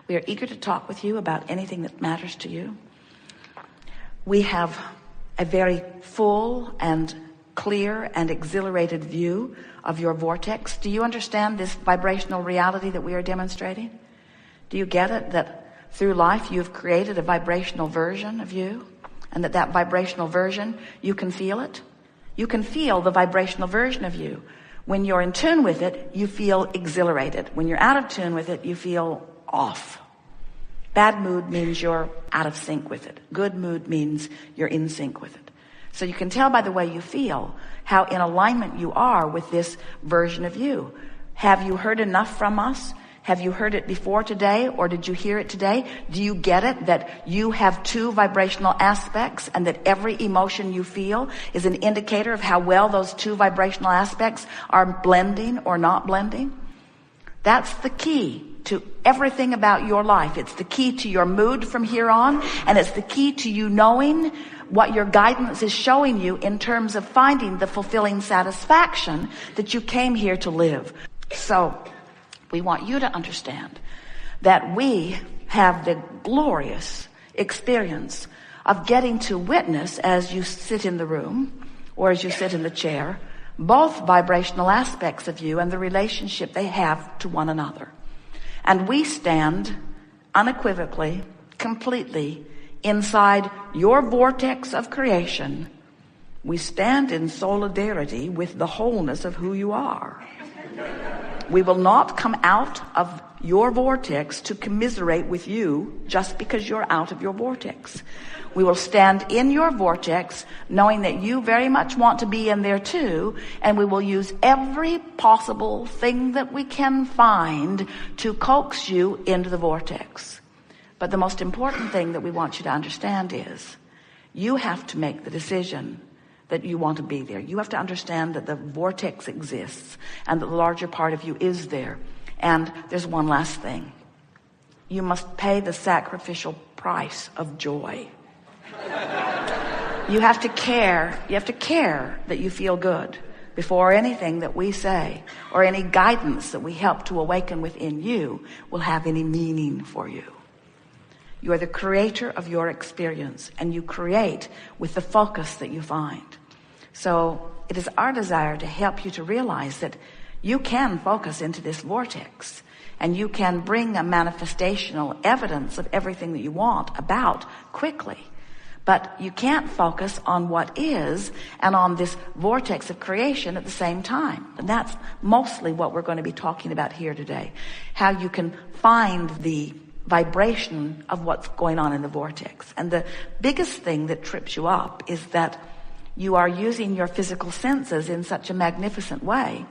We are eager to talk with you about anything that matters to you. We have a very full and clear and exhilarated view of your vortex. Do you understand this vibrational reality that we are demonstrating? Do you get it, that through life you've created a vibrational version of you, and that vibrational version, you can feel it? You can feel the vibrational version of you. When you're in tune with it, you feel exhilarated. When you're out of tune with it, you feel off. Bad mood means you're out of sync with it. Good mood means you're in sync with it. So you can tell by the way you feel how in alignment you are with this version of you. Have you heard enough from us? Have you heard it before today, or did you hear it today? Do you get it that you have two vibrational aspects, and that every emotion you feel is an indicator of how well those two vibrational aspects are blending or not blending? That's the key to everything about your life. It's the key to your mood from here on, and it's the key to you knowing what your guidance is showing you in terms of finding the fulfilling satisfaction that you came here to live. So we want you to understand that we have the glorious experience of getting to witness, as you sit in the room or as you sit in the chair, both vibrational aspects of you and the relationship they have to one another. And we stand unequivocally, completely inside your vortex of creation. We stand in solidarity with the wholeness of who you are. We will not come out of your vortex to commiserate with you just because you're out of your vortex. We will stand in your vortex knowing that you very much want to be in there too, and we will use every possible thing that we can find to coax you into the vortex. But the most important thing that we want you to understand is you have to make the decision that you want to be there. You have to understand that the vortex exists and that the larger part of you is there. And there's one last thing. You must pay the sacrificial price of joy. You have to care. You have to care that you feel good before anything that we say or any guidance that we help to awaken within you will have any meaning for you. You are the creator of your experience, and you create with the focus that you find. So it is our desire to help you to realize that you can focus into this vortex, and you can bring a manifestational evidence of everything that you want about quickly. But you can't focus on what is and on this vortex of creation at the same time. And that's mostly what we're going to be talking about here today. How you can find the vibration of what's going on in the vortex. And the biggest thing that trips you up is that you are using your physical senses in such a magnificent way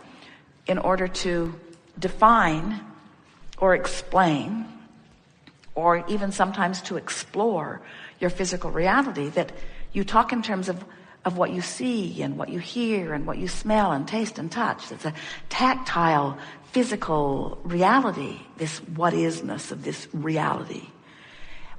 in order to define or explain, or even sometimes to explore your physical reality, that you talk in terms of what you see and what you hear and what you smell and taste and touch. It's a tactile, physical reality, this what-isness of this reality.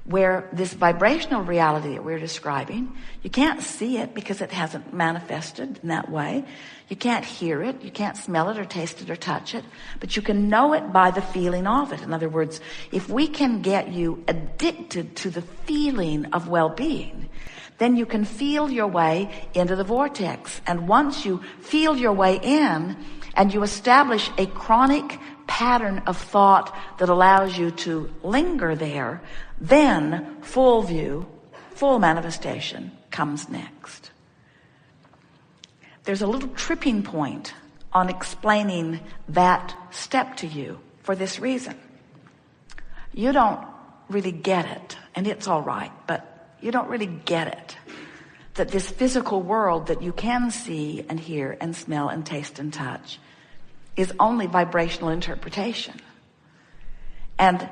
Where this vibrational reality that we're describing, you can't see it because it hasn't manifested in that way. You can't hear it, you can't smell it or taste it or touch it, but you can know it by the feeling of it. In other words, if we can get you addicted to the feeling of well-being, then you can feel your way into the vortex. And once you feel your way in and you establish a chronic pattern of thought that allows you to linger there, then full view, full manifestation comes next. There's a little tripping point on explaining that step to you for this reason. You don't really get it, and it's all right, but you don't really get it, that this physical world that you can see and hear and smell and taste and touch is only vibrational interpretation. And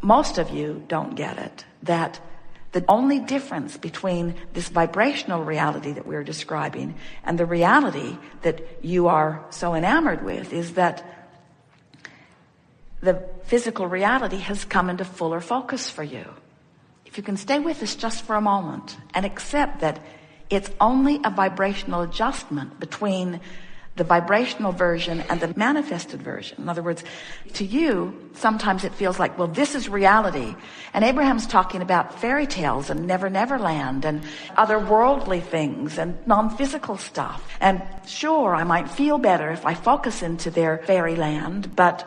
most of you don't get it, that the only difference between this vibrational reality that we're describing and the reality that you are so enamored with is that the physical reality has come into fuller focus for you. If you can stay with us just for a moment and accept that it's only a vibrational adjustment between the vibrational version and the manifested version. In other words, to you, sometimes it feels like, well, this is reality. And Abraham's talking about fairy tales and Never Never Land and otherworldly things and non-physical stuff. And sure, I might feel better if I focus into their fairyland, but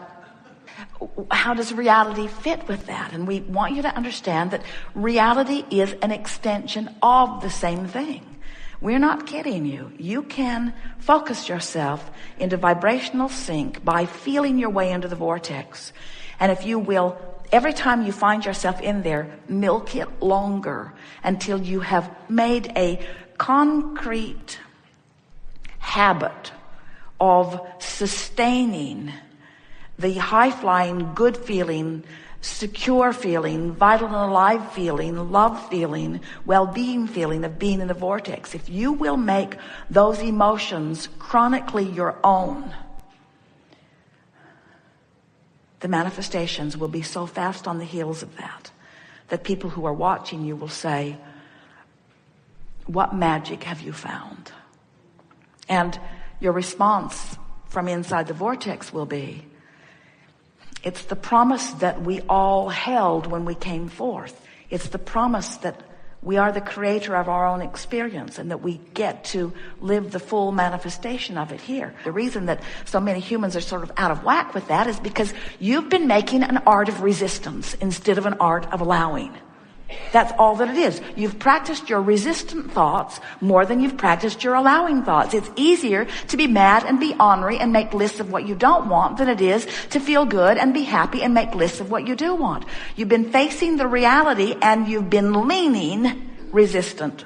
how does reality fit with that? And we want you to understand that reality is an extension of the same thing. We're not kidding you. You can focus yourself into vibrational sync by feeling your way into the vortex. And if you will, every time you find yourself in there, milk it longer until you have made a concrete habit of sustaining the high-flying, good feeling, secure feeling, vital and alive feeling, love feeling, well-being feeling of being in the vortex. If you will make those emotions chronically your own, the manifestations will be so fast on the heels of that people who are watching you will say, what magic have you found? And your response from inside the vortex will be, it's the promise that we all held when we came forth. It's the promise that we are the creator of our own experience and that we get to live the full manifestation of it here. The reason that so many humans are sort of out of whack with that is because you've been making an art of resistance instead of an art of allowing. That's all that it is. You've practiced your resistant thoughts more than you've practiced your allowing thoughts. It's easier to be mad and be ornery and make lists of what you don't want than it is to feel good and be happy and make lists of what you do want. You've been facing the reality and you've been leaning resistant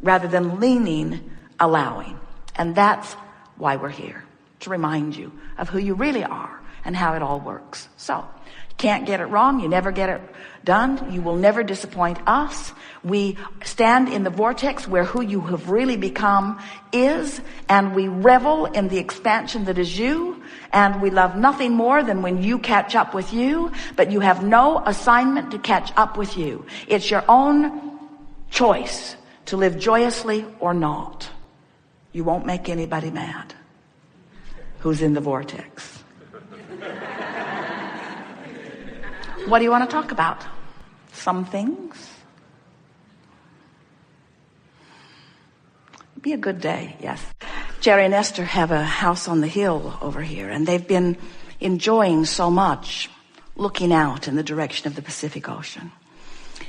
rather than leaning allowing. And that's why we're here, to remind you of who you really are and how it all works. So, you can't get it wrong. You never get it done. You will never disappoint us. We stand in the vortex where who you have really become is, and we revel in the expansion that is you, and we love nothing more than when you catch up with you, but you have no assignment to catch up with you. It's your own choice to live joyously or not. You won't make anybody mad who's in the vortex. What do you want to talk about? Some things? Be a good day, yes. Jerry and Esther have a house on the hill over here, and they've been enjoying so much looking out in the direction of the Pacific Ocean.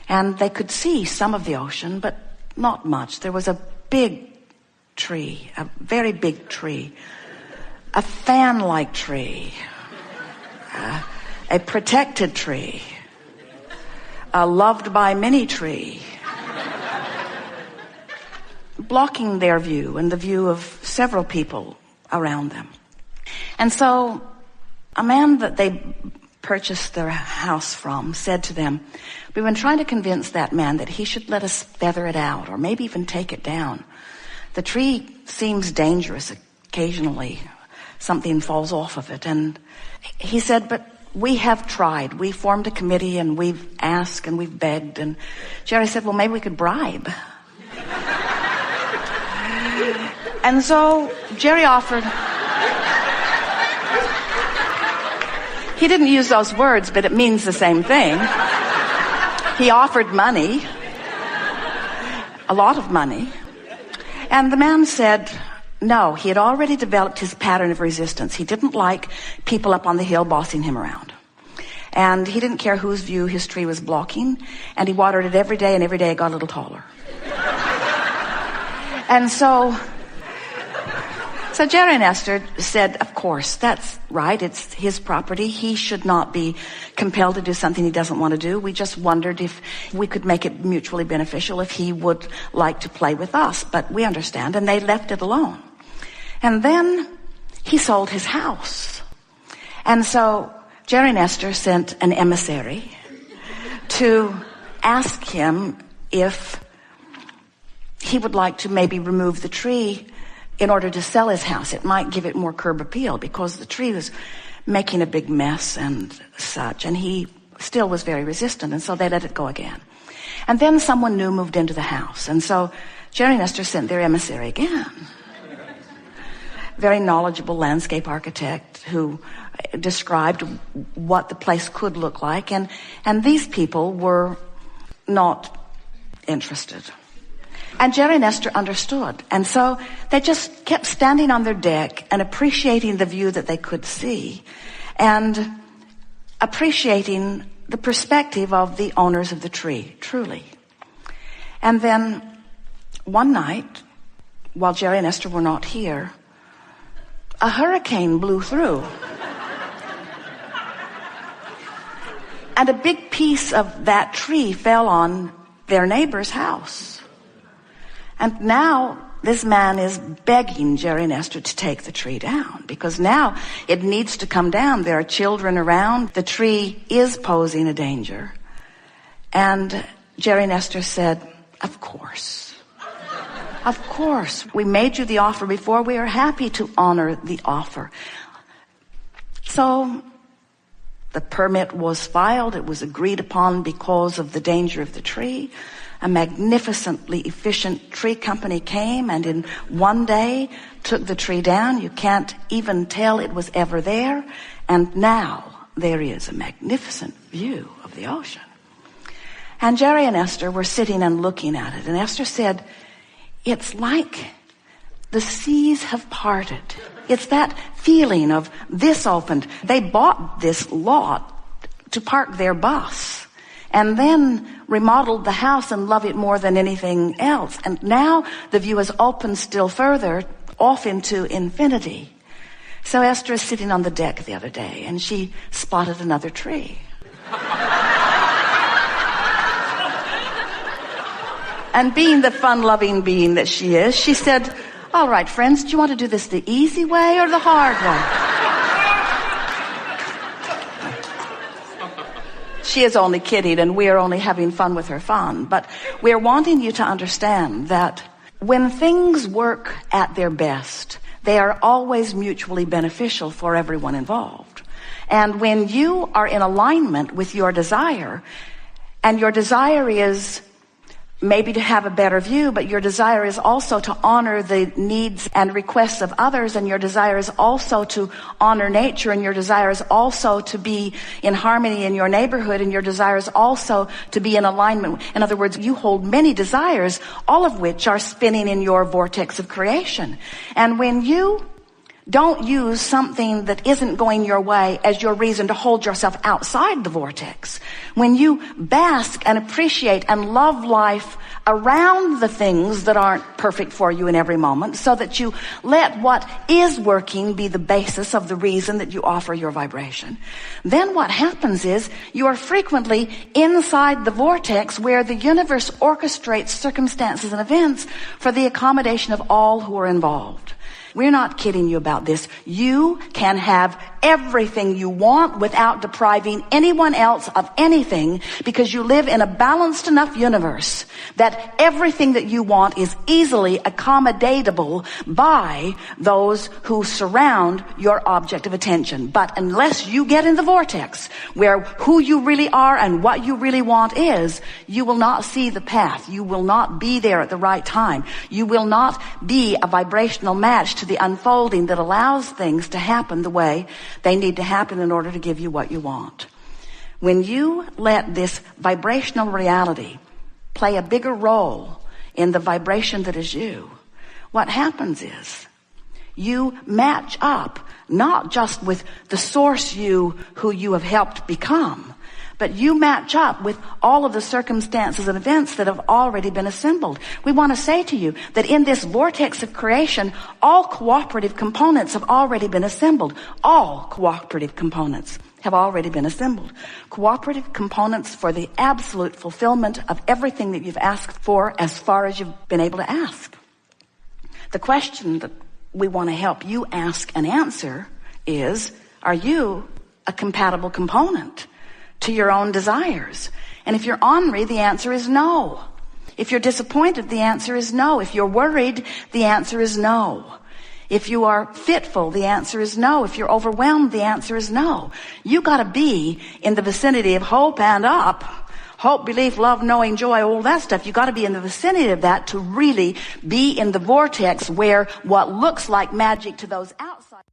And they could see some of the ocean, but not much. There was a big tree, a very big tree, a fan-like tree, a protected tree, a loved by many tree, blocking their view and the view of several people around them. And so a man that they purchased their house from said to them, we've been trying to convince that man that he should let us feather it out or maybe even take it down. The tree seems dangerous. Occasionally something falls off of it. And he said, but we have tried. We formed a committee and we've asked and we've begged. And Jerry said, well, maybe we could bribe. And so Jerry offered. He didn't use those words, but it means the same thing. He offered money, a lot of money. And the man said, no, he had already developed his pattern of resistance. He didn't like people up on the hill bossing him around. And he didn't care whose view his tree was blocking. And he watered it every day, and every day it got a little taller. And so Jerry and Esther said, of course, that's right. It's his property. He should not be compelled to do something he doesn't want to do. We just wondered if we could make it mutually beneficial if he would like to play with us. But we understand. And they left it alone. And then he sold his house. And so Jerry and Esther sent an emissary to ask him if he would like to maybe remove the tree in order to sell his house. It might give it more curb appeal because the tree was making a big mess and such. And he still was very resistant. And so they let it go again. And then someone new moved into the house. And so Jerry and Esther sent their emissary again. very knowledgeable landscape architect who described what the place could look like, and these people were not interested. And Jerry and Esther understood, and so they just kept standing on their deck and appreciating the view that they could see, and appreciating the perspective of the owners of the tree, truly. And then one night, while Jerry and Esther were not here, a hurricane blew through. And a big piece of that tree fell on their neighbor's house. And now this man is begging Jerry and Esther to take the tree down, because now it needs to come down. There are children around. The tree is posing a danger. And Jerry and Esther said, of course. Of course. We made you the offer before. We are happy to honor the offer. So the permit was filed. It was agreed upon because of the danger of the tree. A magnificently efficient tree company came and in one day took the tree down. You can't even tell it was ever there. And now there is a magnificent view of the ocean. And Jerry and Esther were sitting and looking at it. And Esther said, it's like the seas have parted. It's that feeling of this opened. They bought this lot to park their bus and then remodeled the house and love it more than anything else. And now the view has opened still further off into infinity. So Esther is sitting on the deck the other day and she spotted another tree. And being the fun-loving being that she is, she said, all right, friends, do you want to do this the easy way or the hard way? She is only kidding, and we are only having fun with her fun. But we're wanting you to understand that when things work at their best, they are always mutually beneficial for everyone involved. And when you are in alignment with your desire, and your desire is maybe to have a better view, but your desire is also to honor the needs and requests of others, and your desire is also to honor nature, and your desire is also to be in harmony in your neighborhood, and your desire is also to be in alignment. In other words, you hold many desires, all of which are spinning in your vortex of creation. And when you don't use something that isn't going your way as your reason to hold yourself outside the vortex. When you bask and appreciate and love life around the things that aren't perfect for you in every moment, so that you let what is working be the basis of the reason that you offer your vibration, then what happens is you are frequently inside the vortex where the universe orchestrates circumstances and events for the accommodation of all who are involved. We're not kidding you about this. You can have everything you want without depriving anyone else of anything, because you live in a balanced enough universe that everything that you want is easily accommodatable by those who surround your object of attention. But unless you get in the vortex where who you really are and what you really want is, you will not see the path. You will not be there at the right time. You will not be a vibrational match to the unfolding that allows things to happen the way they need to happen in order to give you what you want. When you let this vibrational reality play a bigger role in the vibration that is you, what happens is you match up not just with the source you who you have helped become, but you match up with all of the circumstances and events that have already been assembled. We want to say to you that in this vortex of creation, all cooperative components have already been assembled. All cooperative components have already been assembled. Cooperative components for the absolute fulfillment of everything that you've asked for as far as you've been able to ask. The question that we want to help you ask and answer is, are you a compatible component to your own desires? And if you're ornery, the answer is no. If you're disappointed, the answer is no. If you're worried, the answer is no. If you are fitful, the answer is no. If you're overwhelmed, the answer is no. You got to be in the vicinity of hope and up. hope, belief, love, knowing, joy, all that stuff. You got to be in the vicinity of that to really be in the vortex where what looks like magic to those outside